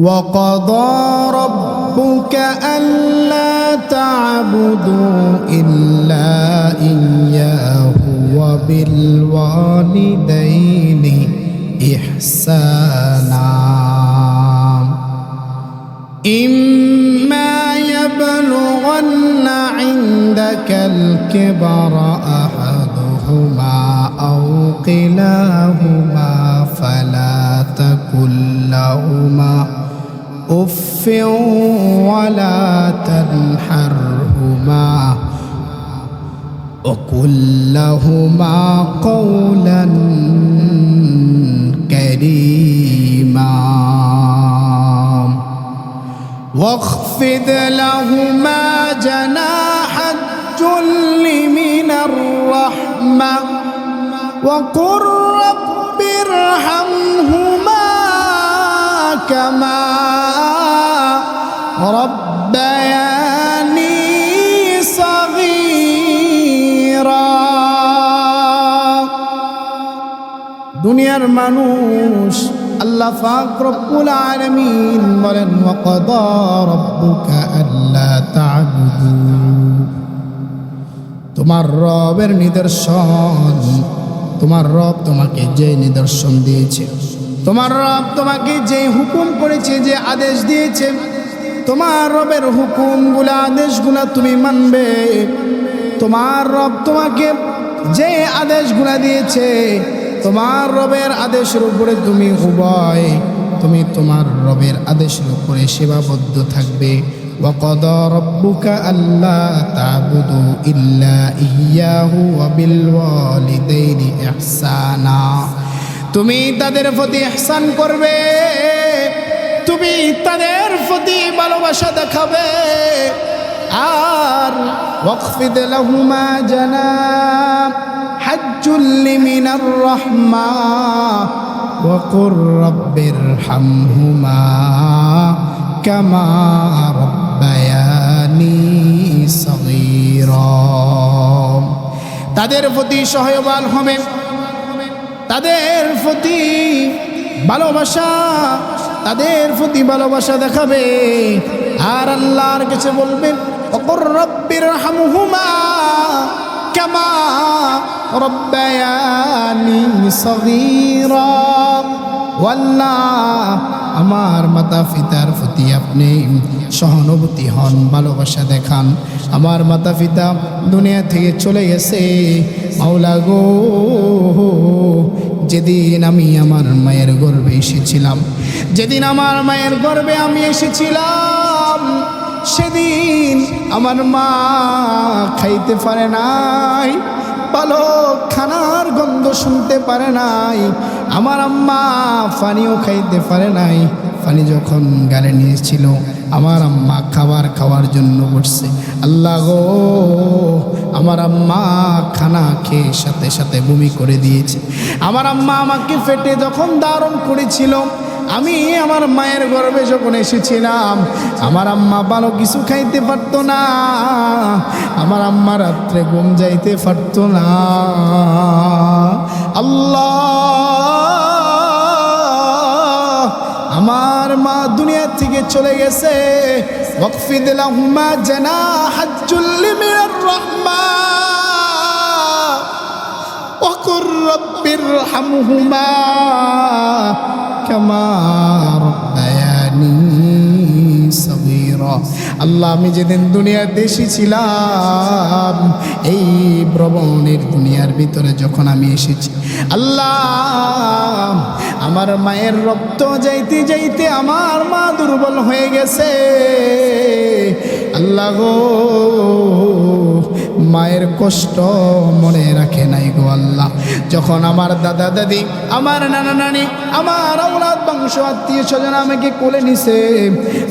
وقضى ربك ألا تعبدوا إلا إياه وبالوالدين إحسانا إما يبلغن عندك الكبر أحدهما أو كلاهما فلا تقل لهما أف ولا تنحرهما وقل لهما قولا كريما واخفض لهما جناح الذل من الرحمة وقل رب ارحمهما كما ربياني صغيرا দুনিয়ার মানুষ আল্লাহ পাক রব্বুল আলামিন বলেন ওয়াকাদা রাব্বুকা আল্লা তা'বুদু তোমার রবের নিদর্শন তোমার রব তোমাকে যে নিদর্শন দিয়েছে তোমার রব তোমাকে যে হুকুম করেছে যে আদেশ দিয়েছে তোমার রবের হুকুমগুলো আদেশগুলো তুমি মানবে তোমার রব তোমাকে যে আদেশগুলো দিয়েছে তোমার রবের আদেশের উপরে তুমি উভয় তুমি তোমার রবের আদেশের উপরে সেবাবদ্ধ থাকবে ওয়াকাদা রাব্বুকা আল্লা তা'বুদু ইল্লা ইয়্যাহু ওয়া বিল ওয়ালিদাইনি ইহসানা তুমি তাদের প্রতি ইহসান করবে তুমি তাদের প্রতি ভালোবাসা দেখাবে আর ওয়াখফিদ লাহুমা জানাহ হাজ্জুল মিনার রাহমা ওয়াকুর রাব্বিরহামহুমা কামা রাব্বায়ানি সগীরা তাদের প্রতি সহায়বান হবে তাদের প্রতি ভালোবাসা দেখাবে আর আল্লাহর কাছে বলবেন ওয়াকুর রাব্বিরহামহুমা কামা রব্বায়ানি সগীরা আল্লাহ আমার মাতা পিতার প্রতি আপনি সহানুভূতি হন ভালোবাসা দেখান আমার মাতা পিতা দুনিয়া থেকে চলে গেছে মাওলা গো যেদিন আমি আমার মায়ের গর্ভে এসেছিলাম যেদিন আমার মায়ের গর্ভে আমি এসেছিলাম সেদিন আমার মা খাইতে পারে নাই ভালো খানার গন্ধ শুনতে পারে নাই আমার আম্মা পানিও খাইতে পারে নাই পানি যখন গালে নিয়েছিল আমার আম্মা খাওয়ার জন্য বসছে আল্লাহ গো আমার আম্মা খানা খেয়ে সাথে সাথে বমি করে দিয়েছে আমার আম্মা আমাকে পেটে যখন ধারণ করেছিল আমি আমার মায়ের গর্ভে যখন এসেছিলাম আমার আম্মা ভালো কিছু খাইতে পারতো না আমার আম্মা রাত্রে ঘুম যাইতে পারতো না আল্লাহ আমার মা দুনিয়া থেকে চলে গেছে ওয়াকফিদ লাহুমা জানাহাজ্জুল মিনার রাহমা ওয়াকুর রাব্বিরহামহুমা কামা রাব্বায়ানি সগীরা আল্লাহ আমি যেদিন দুনিয়াতে এসেছিলাম এই ভ্রমণের দুনিয়ার ভিতরে যখন আমি এসেছি আল্লাহ আমার মায়ের রক্ত যাইতে যাইতে আমার মা দুর্বল হয়ে গেছে আল্লাহ গো মায়ের কষ্ট মনে রাখে নাই গো আল্লাহ যখন আমার দাদা দাদি আমার নানা নানি আমার আওলাদ বংশ আত্মীয় স্বজন আমাকে কোলে নিছে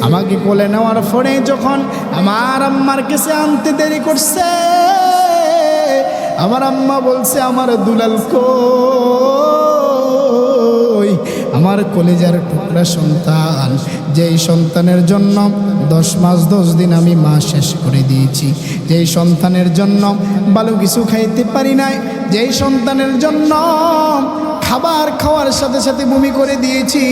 আমাকে কোলে নেওয়ার পরে যখন আমার আম্মার কাছে আনতে দেরি করছে আমার আম্মা বলছে আমার দুলাল কই আমার কলেজার টুকরা সন্তান যেই সন্তানের জন্য 10 মাস 10 দিন আমি মা শেষ করে দিয়েছি যেই সন্তানের জন্য ভালো কিছু খাইতে পারি নাই যেই সন্তানের জন্য খাবার খাওয়ার সাথে সাথে বমি করে দিয়েছি।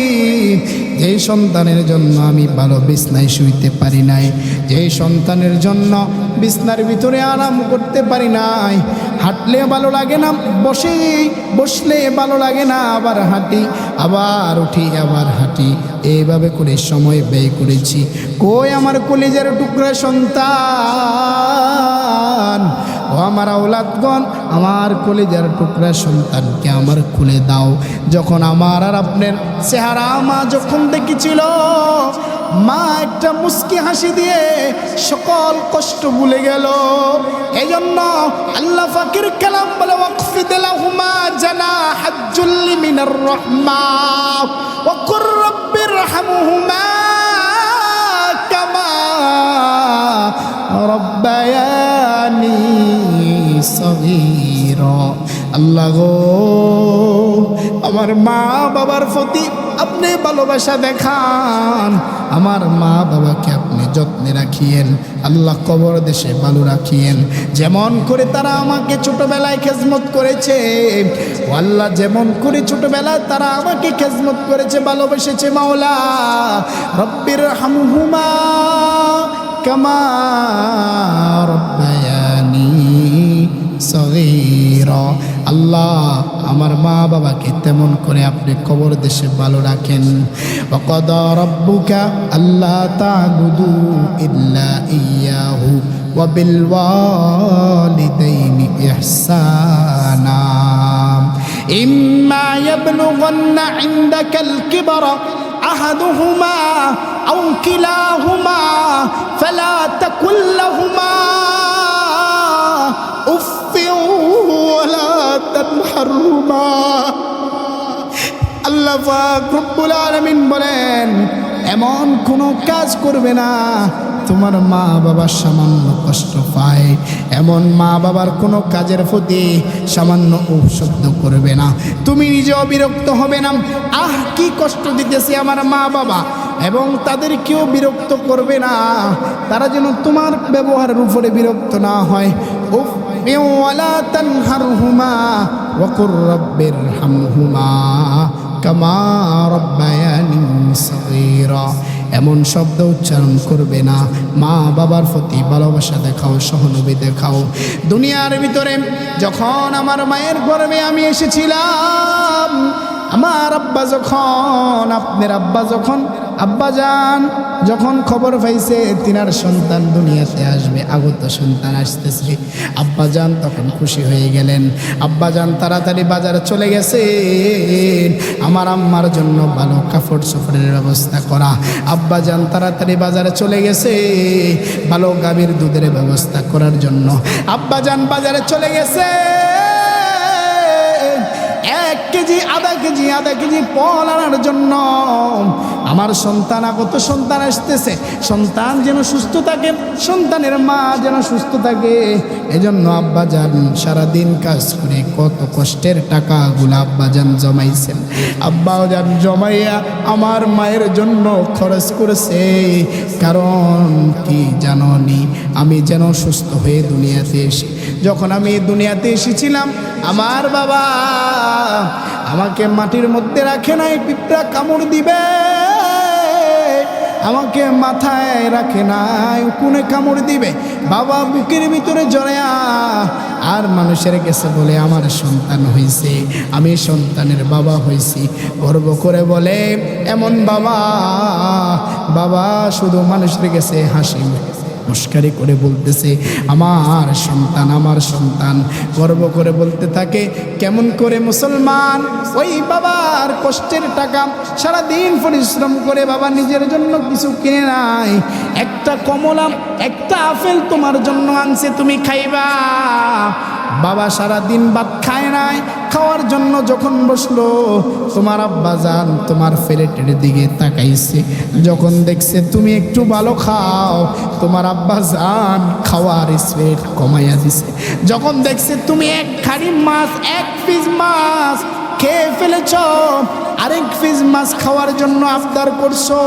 যেই সন্তানের জন্য আমি ভালো বিছনায় শুইতে পারি নাই, যেই সন্তানের জন্য বিছনার ভিতরে আরাম করতে পারি নাই, হাঁটলে ভালো লাগে না, বসলে ভালো লাগে না, আবার হাঁটি, আবার উঠি, আবার হাঁটি, এইভাবে করে সময় ব্যয় করেছি। কই আমার কলিজার টুকরা সন্তান, ও আমার আওলাদগণ, আমার কলিজার টুকরা সন্তানকে আমার খুলে দাও। যখন আমার আর আপনার চেহারা মা যখন দেখেছিল, মা একটা মুস্কি হাসি দিয়ে সকল কষ্ট ভুলে গেল। এই জন্য আল্লাহ ফাকির কালাম বলে, ওয়াকফিদ লাহুমা জানাহাজ যুল্লি মিনার রাহমা ওয়া কুর রাব্বিরহামহুমা কামা রাব্বায়ানি সগীরা। আল্লাহ গো, আমার মা বাবার প্রতি আপনি ভালোবাসা দেখান, আমার মা বাবাকে আপনি যত্নে রাখিয়েন, আল্লাহ কবর দেশে ভালো রাখিয়েন। যেমন করে তারা আমাকে ছোটবেলায় খেজমত করেছে, ও আল্লাহ, যেমন করে ছোটবেলায় তারা আমাকে খেজমত করেছে, ভালোবেসেছে, মাওলা রব্বির হামহুমা কামা রব্বায়ানি সগীরা। আল্লাহ, আমার মা বাবাকে তেমন করে আপনি কবর দেশে ভালো রাখেন। ওয়া ক্বাদা রাব্বুকা আল্লা তা'বুদু ইল্লা ইয়্যাহু ওয়া বিল ওয়ালিদাইনি ইহসানা। ইম্মা ইয়াবলুগান্না ইনদাকাল কিবরা আহাদুহুমা আও কিলাহুমা ফালা তাকুল লাহুমা উফফিন ওয়ালা তানহারহুমা। আল্লাহ পাক রব্বুল আলামিন বলেন, এমন কোনো কাজ করবে না তোমার মা বাবা সামান্য কষ্ট পায়, এমন মা বাবার কোনো কাজের প্রতি সামান্য উপশব্দ করবে না, তুমি নিজেও বিরক্ত হবে না, আহ কি কষ্ট দিতেছে আমার মা বাবা, এবং তাদেরকেও বিরক্ত করবে না, তারা যেন তোমার ব্যবহারের উপরে বিরক্ত না হয়। উফ ওয়ালা তানহারহুমা ওয়া কুর রাব্বিরহামহুমা কামা রাব্বায়ানি সগীরা। এমন শব্দ উচ্চারণ করবে না, মা বাবার প্রতি ভালোবাসা দেখাও, সহানুভূতি দেখাও। দুনিয়ার ভিতরে যখন আমার মায়ের গর্ভে আমি এসেছিলাম, আমার আব্বা যখন, আপনার আব্বা যখন, আব্বাজান যখন খবর পাইছে তিনার সন্তান দুনিয়াতে আসবে, আগত সন্তান আসতেছে, আব্বাজান তখন খুশি হয়ে গেলেন। আব্বাজান তাড়াতাড়ি বাজারে চলে গেছেন আমার আম্মার জন্য ভালো কাপড় চোপড়ের ব্যবস্থা করা। আব্বাজান তাড়াতাড়ি বাজারে চলে গেছে ভালো গাভীর দুধের ব্যবস্থা করার জন্য। আব্বাজান বাজারে চলে গেছে 1 কেজি আধা কেজি ফল আনার জন্য। আমার সন্তান, আগত সন্তান আসতেছে, সন্তান যেন সুস্থ থাকে, সন্তানের মা যেন সুস্থ থাকে, এজন্য আব্বাজান সারাদিন কাজ করে কত কষ্টের টাকাগুলো আব্বাজান জমাইছেন। আব্বাজান জমাইয়া আমার মায়ের জন্য খরচ করেছে, কারণ কি জানি, আমি যেন সুস্থ হয়ে দুনিয়াতে এসে, যখন আমি দুনিয়াতে এসেছিলাম আমার বাবা আমাকে মাটির মধ্যে রাখে নাই, পিঁপড়া কামড় দিবে, আমাকে মাথায় রাখে নাই, উকুনে কামড় দিবে, বাবা বুকের ভিতরে জড়ায়া আর মানুষের কাছে বলে আমার সন্তান হয়েছে, আমি সন্তানের বাবা হয়েছি, গর্ব করে বলে এমন বাবা, বাবা শুধু মানুষের কাছে হাসি মুস্কারি করে বলতেছে আমার সন্তান, আমার সন্তান, গর্ব করে বলতে থাকে। কেমন করে মুসলমান ওই বাবার কষ্টের টাকা সারাদিন পরিশ্রম করে বাবা নিজের জন্য কিছু কিনে নাই, একটা কমলা একটা আপেল তোমার জন্য আনছে, তুমি খাইবা। বাবা সারাদিন ভাত খায় নাই, খাওয়ার জন্য যখন বসলো তোমার আব্বাজান তোমার প্লেটের দিকে তাকাইছে, যখন দেখছে তুমি একটু ভালো খাও তোমার আব্বাজান খাওয়ার স্পিড কমাইয়া দিছে, যখন দেখছে তুমি এক খাড়ি মাছ, 1 পিস মাছ খেয়ে ফেলেছ, আরেক পিস মাছ খাওয়ার জন্য আবদার করছো,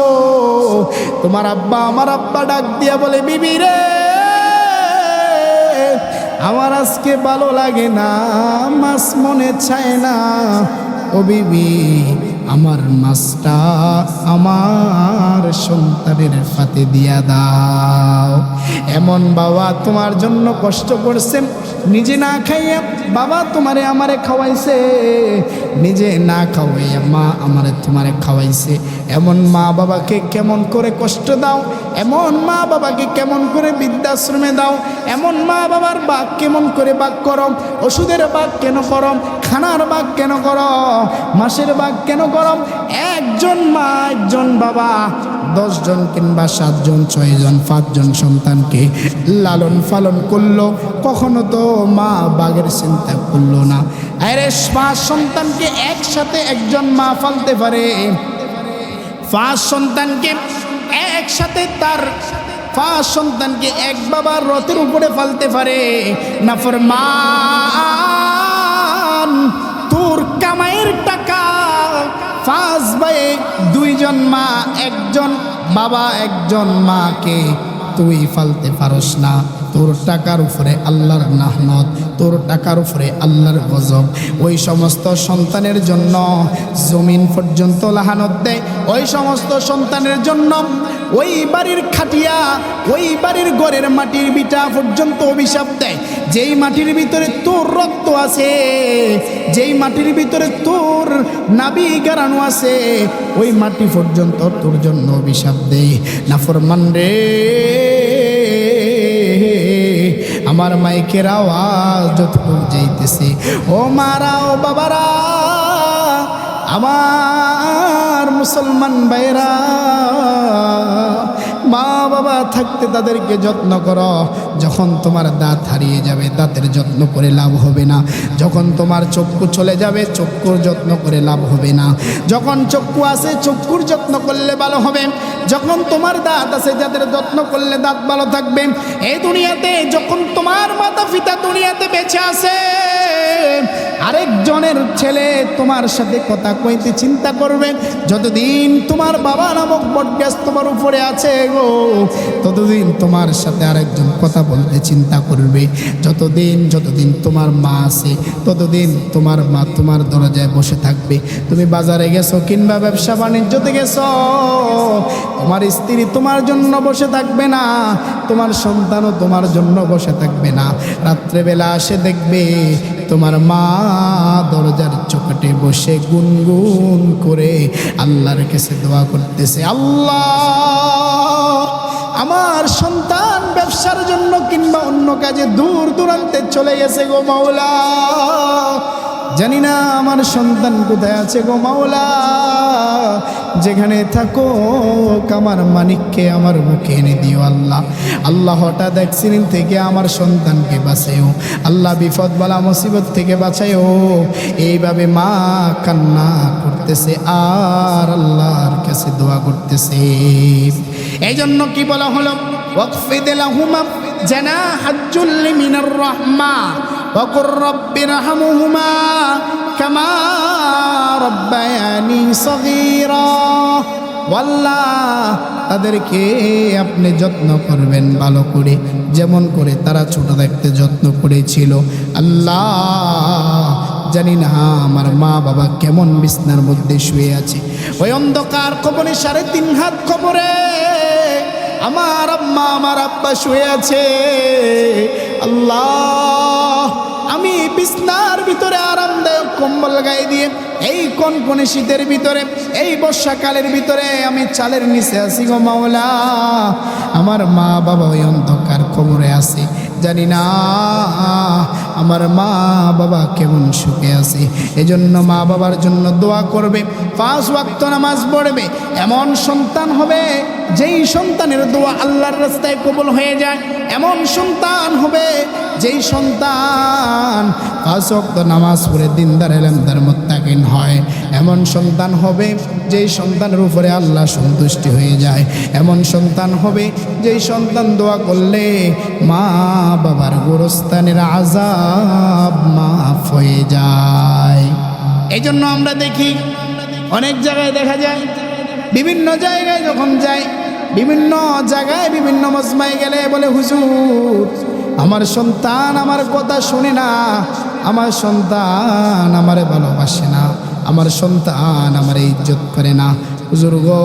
তোমার আব্বা, আমার আব্বা ডাক দিয়া বলে বিবি রে আমার আজকে ভালো লাগে না, মাছ মনে চায় না, ও বিবি, আমার মাছটা আমার সন্তানের ফাতে দিয়া দাও। এমন বাবা তোমার জন্য কষ্ট করছে, নিজে না খাইয়া বাবা তোমারে আমারে খাওয়াইছে, নিজে না খাওয়াইয়া মা আমারে তোমারে খাওয়াইছে। এমন মা বাবাকে কেমন করে কষ্ট দাও, এমন মা বাবাকে কেমন করে বৃদ্ধাশ্রমে দাও, এমন মা বাবার বাঘ কেমন করে বাঘ করো, ওষুধের বাঘ কেন করো, খানার বাঘ কেন করো, মাসের বাঘ কেন করো? একজন মা একজন বাবা 10 জন কিংবা 7 জন 6 জন 5 জন সন্তানকে লালন পালন করলো, কখনো তো মা বাঘের চিন্তা করলো না। আরে 5 সন্তানকে একসাথে একজন মা পালতে পারে, 5 সন্তানকে একসাথে তার 5 সন্তানকে এক বাবার রথের উপরে ফালতে পারে। নাফরমান, তোর কামাইয়ের টাকা 5 ভাই 2 জন মা, একজন বাবা একজন মাকে তুই ফালতে পারস না। তোর টাকার উপরে আল্লাহর নাহমত, তোর টাকার উপরে আল্লাহর গজব। ওই সমস্ত সন্তানের জন্য জমিন পর্যন্ত লাহানত দেয়, ওই সমস্ত সন্তানের জন্য ওই বাড়ির খাটিয়া, ওই বাড়ির ঘরের মাটির বিটা পর্যন্ত অভিশাপ দেয়। যেই মাটির ভিতরে তোর রক্ত আছে, যেই মাটির ভিতরে তোর নাভি গারানো আছে, ওই মাটি পর্যন্ত তোর জন্য অভিশাপ দেয়। নাফরমান রে, আমার মাইকের আওয়াজ যতটুকু যাইতেছে, ও মারা ও বাবারা, আমার মুসলমান ভাইরা, মা বাবা থাকতে তাদেরকে যত্ন করো। যখন তোমার দাঁত হারিয়ে যাবে দাঁতের যত্ন করে লাভ হবে না, যখন তোমার চক্ষু চলে যাবে চক্ষুর যত্ন করে লাভ হবে না, যখন চক্ষু আছে চক্ষুর যত্ন করলে ভালো হবে, যখন তোমার দাঁত আছে যাদের যত্ন করলে দাঁত ভালো থাকবে। এই দুনিয়াতে যখন তোমার মাতা পিতা দুনিয়াতে বেঁচে আছে, আরেকজনের ছেলে তোমার সাথে কথা কইতে চিন্তা করবে, যতদিন তোমার বাবা নামক বটগাছ তোমার উপরে আছে গো, ততদিন তোমার সাথে আরেকজন কথা বলতে চিন্তা করবে। যতদিন তোমার মা আছে ততদিন তোমার মা তোমার দরজায় বসে থাকবে। তুমি বাজারে গেছো কিংবা ব্যবসা বাণিজ্যতে গেছো, তোমার স্ত্রী তোমার জন্য বসে থাকবে না, তোমার সন্তানও তোমার জন্য বসে থাকবে না। রাত্রেবেলা আসে দেখবে তোমার মা দরজার চোখটে বসে গুনগুন করে আল্লাহর কাছে দোয়া করতেছে, আল্লাহ আমার সন্তান ব্যবসার জন্য কিংবা অন্য কাজে দূর দূরান্তে চলে গেছে গো মাওলা, জানি না আমার সন্তান কোথায় আছে গো মাওলা, যেখানে থাকো আমার মানিককে আমার মুখে এনে দিও আল্লাহ। আল্লাহ হঠাৎ অ্যাক্সিডেন্ট থেকে আমার সন্তানকে বাঁচাইও আল্লাহ, বিপদ বালা মুসিবত থেকে বাঁচাইও। এইভাবে মা কান্না করতেছে আর আল্লাহর কাছে দোয়া করতেছে। এই জন্য কি বলা হলো, ওয়াকফিদ লাহুমা জানাহাজ যুল্লি মিনার রাহমা ওয়া কুর রাব্বিরহামহুমা কামা রাব্বায়ানি সগীরা। আল্লাহ তাদেরকে আপনি যত্ন করবেন ভালো করে, যেমন করে তারা ছোট থাকতে যত্ন করেছিল। আল্লাহ জানি না আমার মা বাবা কেমন বিছনার মধ্যে শুয়ে আছে, ওই অন্ধকার কবরে 3.5 হাত কবরে আমার আম্মা আমার আব্বা শুয়ে আছে। আল্লাহ আমি বিছনার ভিতরে আরামদায়ক কম্বল গায়ে দিয়ে এই কনকনে শীতের ভিতরে, এই বর্ষাকালের ভিতরে আমি চালের নিচে আছি গো মাওলা, আমার মা বাবা ওই অন্ধকার কবরে আছে। জানি না আমার মা বাবা কেমন সুখে আছে। এজন্য মা বাবার জন্য দোয়া করবে, 5 ওয়াক্ত নামাজ পড়বে। এমন সন্তান হবে যেই সন্তানের দোয়া আল্লাহর রাস্তায় কবুল হয়ে যায়, এমন সন্তান হবে যেই সন্তান 5 ওয়াক্ত নামাজ পড়ে দিনদার ইলমদার মুত্তাকিন হয়, এমন সন্তান হবে যেই সন্তানের উপরে আল্লাহ সন্তুষ্টি হয়ে যায়, এমন সন্তান হবে যেই সন্তান দোয়া করলে মা বাবার গোরস্থানের আযাব মাফ হয়ে যায়। এই জন্য আমরা দেখি অনেক জায়গায় দেখা যায়, বিভিন্ন জায়গায় যখন যাই, বিভিন্ন জায়গায় বিভিন্ন মজমায় গেলে বলে, হুজুর আমার সন্তান আমার কথা শুনে না, আমার সন্তান আমারে ভালোবাসে না, আমার সন্তান আমার ইজ্জত করে না। হুজুর গো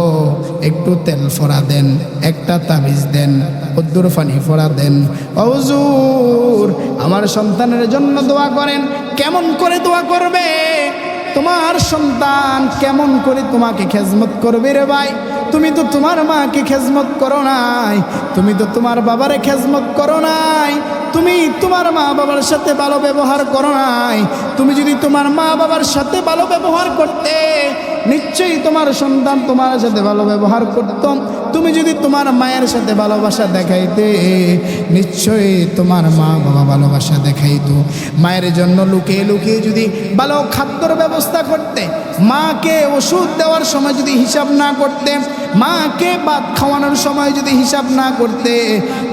একটু তেল ফোড়া দেন, একটা তাবিজ দেন, কদ্দুর পানি ফোড়া দেন। ও হুজুর আমার সন্তানের জন্য দোয়া করেন। কেমন করে দোয়া করবে? তোমার সন্তান কেমন করে তোমাকে খেজমত করবে রে ভাই? তুমি তো তোমার মাকে খেজমত করো নাই, তুমি তো তোমার বাবারে খেজমত করো নাই, তুমি তোমার মা বাবার সাথে ভালো ব্যবহার করো নাই। তুমি যদি তোমার মা বাবার সাথে ভালো ব্যবহার করতে, নিশ্চয়ই তোমার সন্তান তোমার সাথে ভালো ব্যবহার করত। তুমি যদি তোমার মায়ের সাথে ভালোবাসা দেখাইতে, নিশ্চয়ই তোমার মা বাবা ভালোবাসা দেখাইতো। মায়ের জন্য লুকিয়ে লুকিয়ে যদি ভালো খাদ্যর ব্যবস্থা করতে, মাকে ওষুধ দেওয়ার সময় যদি হিসাব না করতে, মাকে ভাত খাওয়ানোর সময় যদি হিসাব না করতে,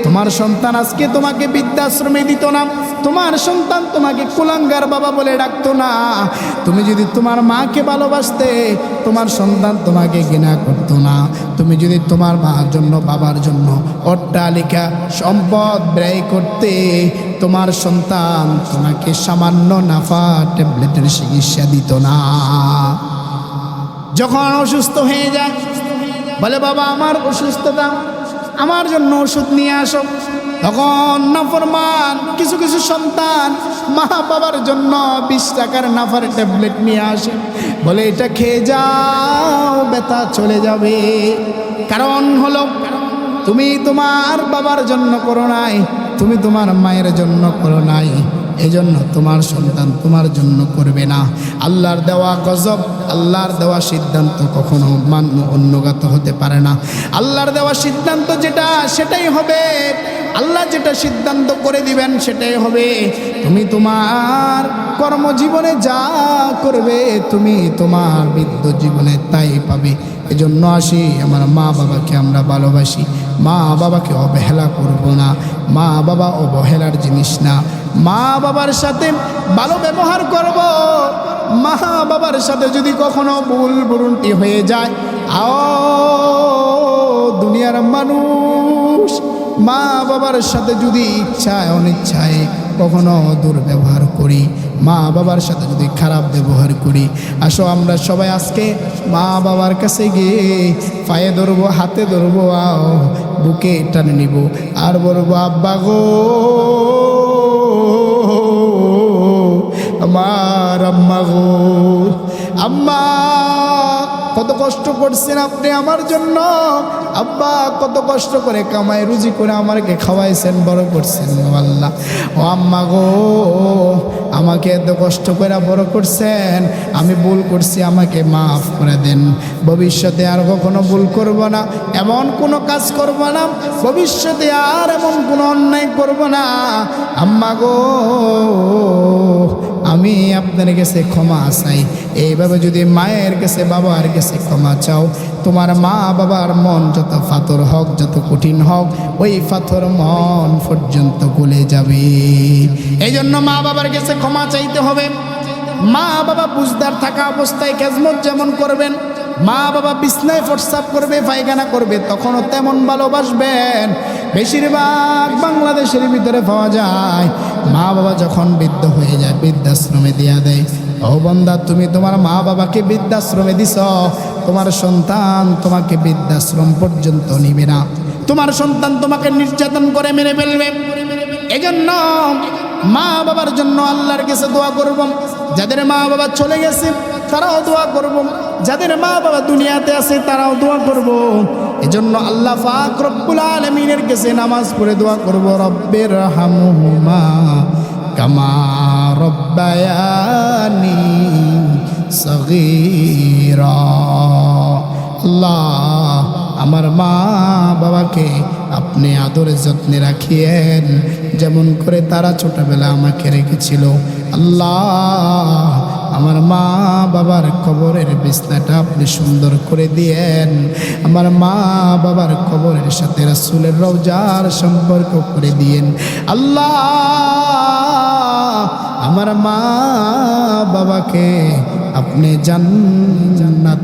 তোমার সন্তান আজকে তোমাকে বৃদ্ধাশ্রমে দিত না, তোমার সন্তান তোমাকে কুলাঙ্গার বাবা বলে ডাকতো না। তুমি যদি তোমার মাকে ভালোবাসতে, তোমার সন্তান তোমাকে ঘৃণা করতো না। তুমি যদি তোমার মার জন্য বাবার জন্য অট্টালিকা সম্পদ ব্যয় করতে, তোমার সন্তান তোমাকে সামান্য নাফা ট্যাবলেটের চিকিৎসা দিত না। যখন অসুস্থ হয়ে যায়, বলে বাবা আমার অসুস্থতা, আমার জন্য ওষুধ নিয়ে আসো, তখন নাফরমান কিছু কিছু সন্তান মা বাবার জন্য 20 টাকার নাফার ট্যাবলেট নিয়ে আসে, বলে এটা খেয়ে যাও ব্যথা চলে যাবে। কারণ হলো তুমি তোমার বাবার জন্য করো নাই, তুমি তোমার মায়ের জন্য করো নাই, এজন্য তোমার সন্তান তোমার জন্য করবে না। আল্লাহর দেওয়া গজব, আল্লাহর দেওয়া সিদ্ধান্ত কখনো অন্যগত হতে পারে না। আল্লাহর দেওয়া সিদ্ধান্ত যেটা সেটাই হবে, আল্লাহ যেটা সিদ্ধান্ত করে দিবেন সেটাই হবে। তুমি তোমার কর্মজীবনে যা করবে, তুমি তোমার বৃদ্ধ জীবনে তাই পাবে। এজন্য আসি, আমার মা বাবাকে আমরা ভালোবাসি, মা বাবাকে অবহেলা করব না। মা বাবা অবহেলার জিনিস না। মা বাবার সাথে ভালো ব্যবহার করব। মা বাবার সাথে যদি কখনো ভুল ভ্রুটি হয়ে যায়, দুনিয়ার মানুষ মা বাবার সাথে যদি ইচ্ছায় অনিচ্ছায় কখনো দুর্ব্যবহার করি, মা বাবার সাথে যদি খারাপ ব্যবহার করি, আসো আমরা সবাই আজকে মা বাবার কাছে গিয়ে পায়ে ধরবো, হাতে ধরবো, বুকে টানে নিব আর বলবো আব্বা গো, আমার আম্মা গো, আম্মা কত কষ্ট করছেন আপনি আমার জন্য, আব্বা কত কষ্ট করে কামাই রুজি করে আমাকে খাওয়াইছেন, বড় করছেন আল্লাহ। ও আম্মা গো, আমাকে এত কষ্ট করে বড় করছেন, আমি ভুল করছি, আমাকে মাফ করে দেন। ভবিষ্যতে আর কখনো ভুল করব না, এমন কোনো কাজ করব না, ভবিষ্যতে আর এমন কোনো অন্যায় করব না। আম্মা গো, আমি আপনার কাছে ক্ষমা চাই। এইভাবে যদি মায়ের কাছে বাবার কাছে ক্ষমা চাও, তোমার মা বাবার মন যত পাথর হোক, যত কঠিন হোক, ওই পাথর মন পর্যন্ত গলে যাবে। এই জন্য মা বাবার কাছে ক্ষমা চাইতে হবে। মা বাবা বুঝদার থাকা অবস্থায় খেজমত যেমন করবেন, মা বাবা বিছনায় প্রস্রাব করবে, পায়খানা করবে, তখনও তেমন ভালোবাসবেন। বেশিরভাগ বাংলাদেশের ভিতরে পাওয়া যায়, মা বাবা যখন বৃদ্ধ হয়ে যায় বৃদ্ধাশ্রমে দিয়া দেয়। ও বান্দা, তুমি তোমার মা বাবাকে বৃদ্ধাশ্রমে দিছ, তোমার সন্তান তোমাকে বৃদ্ধাশ্রম পর্যন্ত নিবে না। তোমার সন্তান তোমাকে নির্যাতন করে মেরে ফেলবে। এজন্য মা বাবার জন্য আল্লাহর কাছে দোয়া করব। যাদের মা বাবা চলে গেছে তারাও দোয়া করব, যাদের মা বাবা দুনিয়াতে আছে তারাও দোয়া করব। এজন্য আল্লাহ পাক রব্বুল আলামিনের কাছে নামাজ পড়ে দোয়া করব, রব্বির হামহুমা কামা রব্বায়ানি সগীরা। আল্লাহ, আমার মা বাবাকে আপনি আদরে যত্নে রাখিয়েন, যেমন করে তারা ছোটবেলা আমাকে রেখেছিল। আল্লাহ, আমার মা বাবার কবরের বিছনাটা আপনি সুন্দর করে দিয়েন। আমার মা বাবার কবরের সাথে রাসূলের রওজার সম্পর্ক করে দিয়েন। আল্লাহ, আমার মা বাবাকে আপনি জান্নাতবাসী